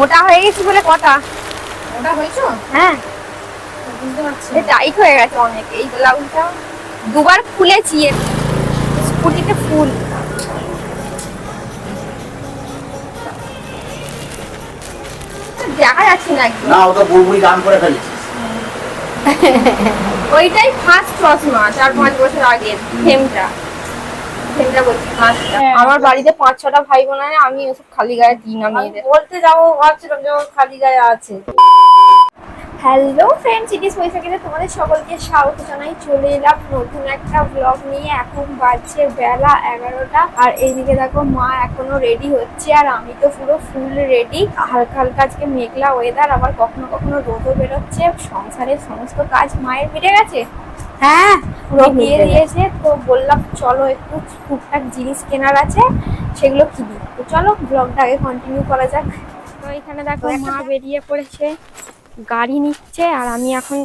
মোটা হয়ে গেছি বলে কথা। মোটা হয়েছো? হ্যাঁ, বুঝতে পারছি। টাইট হয়ে গেছে অনেক। এই ব্লাউজটা দুবার খুলেছি, স্কুটিতে ফুল। দেখা যাচ্ছে না একদম। না, ওটা বুড়বুড়ি গান করে ফেলেছিস। ওইটাই ফার্স্ট চশমা 4-5 বছর আগের ফ্রেমটা বলছি ফার্স্টটা। আমার বাড়িতে 5-6টা ভাই বোন আছে, আমি ওসব খালি গায়ে দিই না মেয়েদের। বলতে যাবো ভাবছিলাম যে ওর খালি গায়ে আছে। হ্যালো ফ্রেন্ডস, ইট ইজ বৈশাখীতে তোমাদের সকলকে স্বাগত জানাই। চলে এলাম নতুন একটা ব্লগ নিয়ে। এখন বাজছে বেলা 11টা, আর এইদিকে দেখো মা এখনো রেডি হচ্ছে, আর আমি তো পুরো ফুল রেডি। হালকা হালকা আজকে মেঘলা ওয়েদার, আবার কখনো কখনো রোদও বেরোচ্ছে। সংসারের সমস্ত কাজ মায়ের মিটে গেছে। হ্যাঁ, পুরো দিয়ে দিয়েছে। তো বললাম চলো একটু টুকটাক জিনিস কেনার আছে, সেগুলো কিনি। তো চলো ব্লগটা আগে কন্টিনিউ করা যাক। তো এখানে দেখো মা বেরিয়ে পড়েছে, গাড়ি নিচ্ছে, আর আমি এখন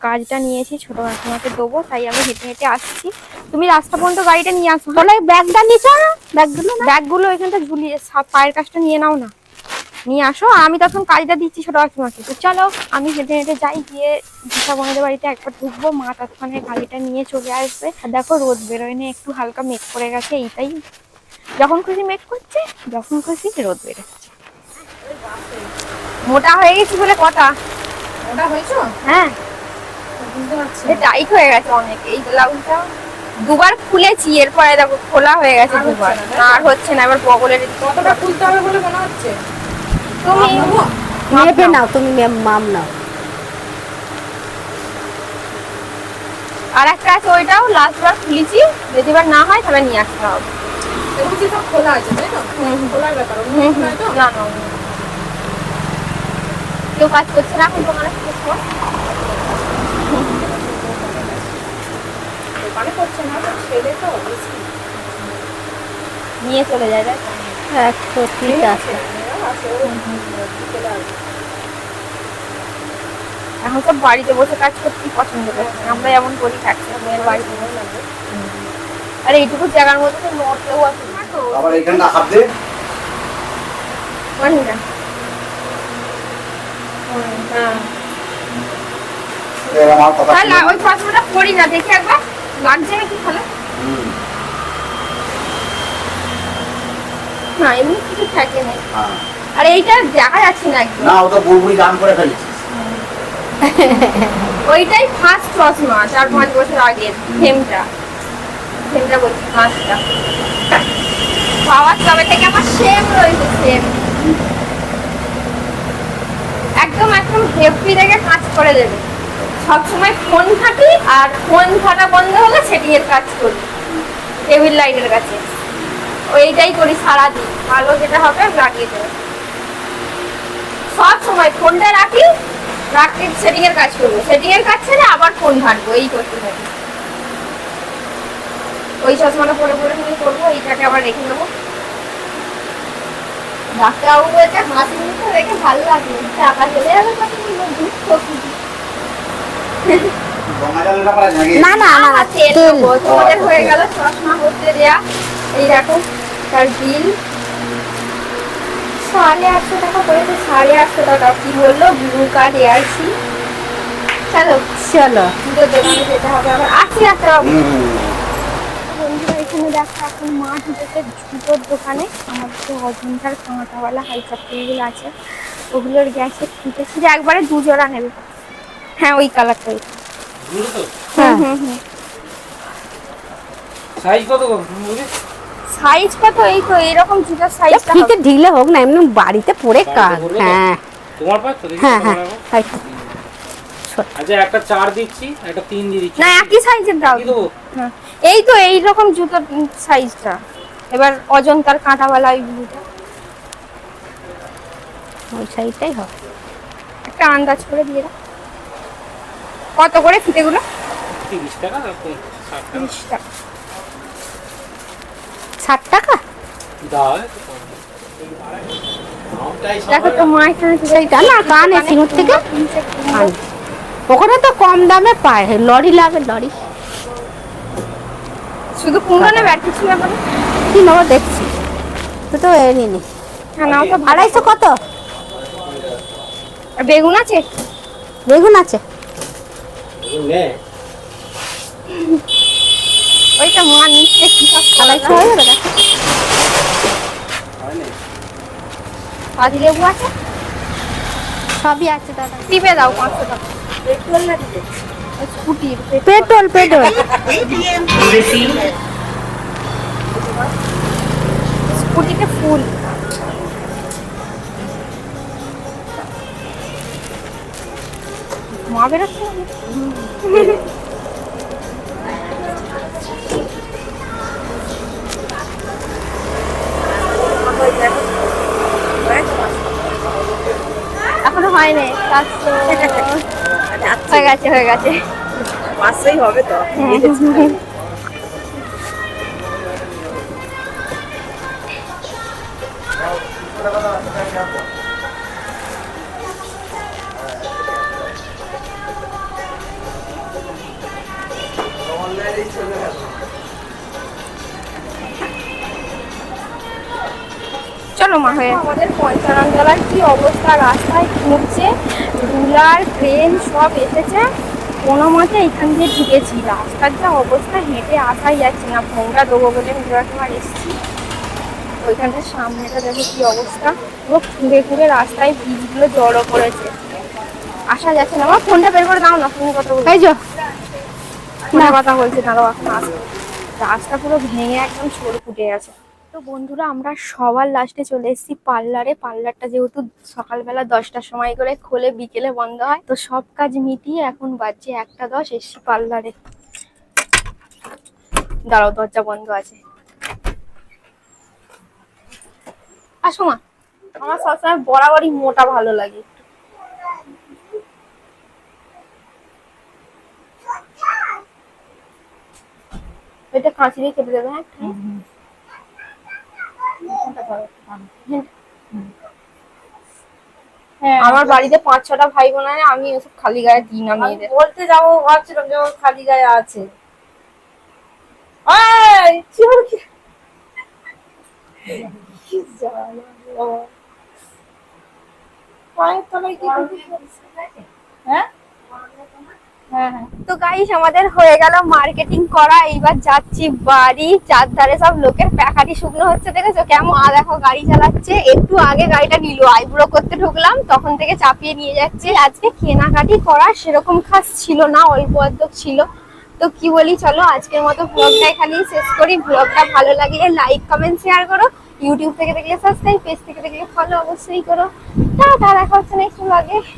কাজটা নিয়েছি ছোট কাকিমাকে দেবো, তাই আমি হেঁটে হেঁটে আসছি। তুমি রাস্তা পর্যন্ত গাড়িটা নিয়ে আসো। তাহলে ব্যাগটা নিছো না? ব্যাগগুলো এখানটা ঝুলিয়ে পায়ের কাজটা নিয়ে নাও না, নিয়ে আসো। আমি তখন কাজটা দিচ্ছি ছোট কাকিমাকে। তো চলো আমি হেঁটে হেঁটে যাই, গিয়ে দিশা বোনদের বাড়িতে একবার ঢুকবো। মা তৎক্ষণে গাড়িটা নিয়ে চলে আসবে। আর দেখো রোদ বেরোয়নি, একটু হালকা মেঘ পড়ে গেছে। এইটাই, যখন খুশি মেঘ করছে, যখন খুশি রোদ বেরোচ্ছে। মোটা হয়ে গেছি বলে কথা। মোটা হয়েছো? হ্যাঁ, বুঝতে পারছি। টাইট হয়ে গেছে অনেক। এই ব্লাউজটা দুবার খুলেছি, এরপরে দেখো খোলা হয়ে গেছে আর দুবার। হচ্ছে না, আর হচ্ছে না। এবার বগলের কতটা খুলতে হবে বলে মনে হচ্ছে? তুমি মেপে নাও, তুমি মাম নাও। আর একটা আছে, ওইটাও লাস্ট বার খুলেছি। যদি এবার না হয় তাহলে নিয়ে আসতে হবে। এগুলো কি সব খোলা আছে তাই তো? খোলার ব্যাপার নয় তো? না না, কেউ কাজ করছে না এখন তোমার দোকানে করছে না তো, ছেলে তো বেশি। নিয়ে চলে যায়। একশো ঠিক আছে। এখন সব বাড়িতে বসে কাজ করতে পছন্দ করছে। আমরা এমন করি, থাকছি মেয়ের বাড়িতে। আর এইটুকু জায়গার মধ্যে তো নড়তেও আছে না তো। আবার এখানটা হাত দে। কোনটা? হ্যাঁ, এবার আমার কথা তাহলে শুনো। ওই চশমাটা পরি না, দেখি একবার লাগছে নাকি তাহলে। হুম, না এমনি কিছু থাকে না। হ্যাঁ। আর এইটা দেখা যাচ্ছে না একদম। না, ওটা বুড়বুড়ি গান করে ফেলেছিস। ওইটাই ফার্স্ট চশমা 4-5 বছর আগের ফ্রেমটা বলছি ফার্স্টটা। পাওয়ার তবে থেকে আমার সেম রয়েছে, সেম একদম একদম হেভি দেখে কাজ করে দেবে। সবসময় ফোন ঘাঁটি, আর ফোন ঘাটা বন্ধ হলে সেটিং এর কাজ করি টেবিল লাইটের কাছে। ওইটাই করি সারাদিন। ভালো যেটা হবে লাগিয়ে দেবে। সব সময় ফোনটা রাখি, সেটিং এর কাজ করবো, সেটিং এর কাজ ছেড়ে আবার ফোন ঘাঁটবো, এই করতে থাকি। ওই চশমাটা পরে পরে তুমি করবো, এইটাকে আবার রেখে দেবো। ডাক্তারবাবু বলছে হাসি মুখে রেখে ভালো লাগবে, টাকা চলে যাবে কত দুঃখ। গঙ্গাজলটা পরে ঝাঁকিয়ে না না না, তেল তেল নেবো। তোমাদের হয়ে গেল চশমা হতে দেয়া। এই দেখো তার বিল 850 টাকা করেছে। 850 টাকা কি বললো, ব্লু কার্ড এয়ারসি। চলো চলো। দুটো দোকানে যেতে হবে, আবার আসি একটা। হুম। বন্ধুরা এখানে দেখো এখন মা ঢুকেছে জুতোর দোকানে। আমাদের যে অজন্তার কাঁটাওয়ালা হাই চাপড়িগুলো আছে, ওগুলোর গ্যাসে ফুটেছি যে একবারে 2 জোড়া নেবে। হ্যাঁ ওই কালারটাই। হ্যাঁ। সাইজ কত বলি? সাইজ কত? এই তো এরকম জুতোর সাইজটা ফিতে ঢিলে হোক না, এমনি বাড়িতে পরে কাজ। করবে তো? হ্যাঁ তোমার পায়ে তো দেখি হ্যাঁ তোমার হ্যাঁ, এখন। তাই তো। আচ্ছা একটা 4 দিচ্ছি, একটা 3 দিয়ে দিচ্ছি। না একই সাইজের দাও। কি দেবো? হ্যাঁ এই তো এইরকম জুতোর সাইজটা। এবার অজন্তার কাঁটাওয়ালা ওইগুলোটা ওই সাইডটাই হবে। একটা আন্দাজ করে দিয়ে দাও। কত করে ফিতেগুলো? 30 টাকা আর কোন 60 টাকা 30 টাকা। 60 টাকা। দাও। দেখো তো মা এখানে সেইটা না কানে সিঙ্গুর থেকে আন। ওখানে তো কম দামে পায়, লরি লাগে লরি। শুধু কুমড়ো না ব্যাট কিছু ব্যাপারে। কি নেবো দেখছি, তো তো এ নিনি। হ্যাঁ নাও তো। 250 কত? আর বেগুন আছে? বেগুন আছে। নে ওইটা মা নিচ্ছে কি সব খালাই খাওয়া খাওয়া যাবে না? পাতি লেবু আছে? সবই আছে দাদা। টিপে দাও 500 টাকা। স্কুটির পেট্রোল পেট্রোল। স্কুটিতে ফুল। মা বেরোচ্ছে না? এখনো হয়নি 400 হয়ে গেছে হয়ে গেছে। মাসেই হবে তো। চলো মা হয়ে আমাদের পঞ্চাননতলার কি অবস্থা, রাস্তায় ঢুকছে রুলার ট্রেন সব এসেছে, কোনো মতে এখান দিয়ে ঢুকেছি। রাস্তার যা অবস্থা, হেঁটে আসাই যাচ্ছে না। ফোনটা দেবো বলে একবার এসেছি। ওইখানটার সামনেটা দেখো কি অবস্থা, পুরো ঘুরে ঘুরে রাস্তায় বীজগুলো জড়ো করেছে, আসা যাচ্ছে না। আমার ফোনটা বের করে দাও না, ফোনে কথা বলছি। এই যে ফোনে কথা বলছি, দাঁড়াও এখন আসবে। রাস্তা পুরো ভেঙে একদম সরু ফুটে গেছে। তো বন্ধুরা, আমরা সবার লাস্টে চলে এসেছি পার্লারে। পার্লারটা যেহেতু সকালবেলা 10টার সময় করে খোলে, বিকেলে বন্ধ হয়, তো সব কাজ মিটিয়ে এখন বাজছে 1:10, এসছি পার্লারে। দাঁড়াও, দরজা বন্ধ আছে। আসো মা, আমার সবসময় বরাবরই মোটা ভালো লাগে। এটা কাঁচি দিয়ে কেটে দেবে। হ্যাঁ, আমার বাড়িতে 5-6টা ভাই বোন আছে, আমি ওসব খালি গায়ে দিই না মেয়েদের। বলতে যাবো ভাবছিলাম যে ওর খালি গায়ে আছে। পায়ের তলায় কি হ্যাঁ হ্যাঁ হ্যাঁ। তো গাইস, আমাদের হয়ে গেল মার্কেটিং করা। এইবার যাচ্ছি বাড়ি। চারধারে সব লোকের প্যাকাটি শুকনো হচ্ছে, দেখেছো কেমন? দেখো গাড়ি চালাচ্ছে। একটু আগে গাড়িটা নিল, আইব্রো করতে ঢুকলাম, তখন থেকে চাপিয়ে নিয়ে যাচ্ছে। আজকে কেনাকাটি করা সেরকম খাস ছিল না, অল্প অর্ধেক ছিল। তো কি বলি, চলো আজকের মতো ব্লগটা এখানেই শেষ করি। ব্লগটা ভালো লাগলে লাইক কমেন্ট শেয়ার করো। ইউটিউব থেকে দেখলে সাবস্ক্রাইব, পেজ থেকে দেখলে ফলো অবশ্যই করো। টাটা, দেখা হচ্ছে নেক্সট ব্লগে।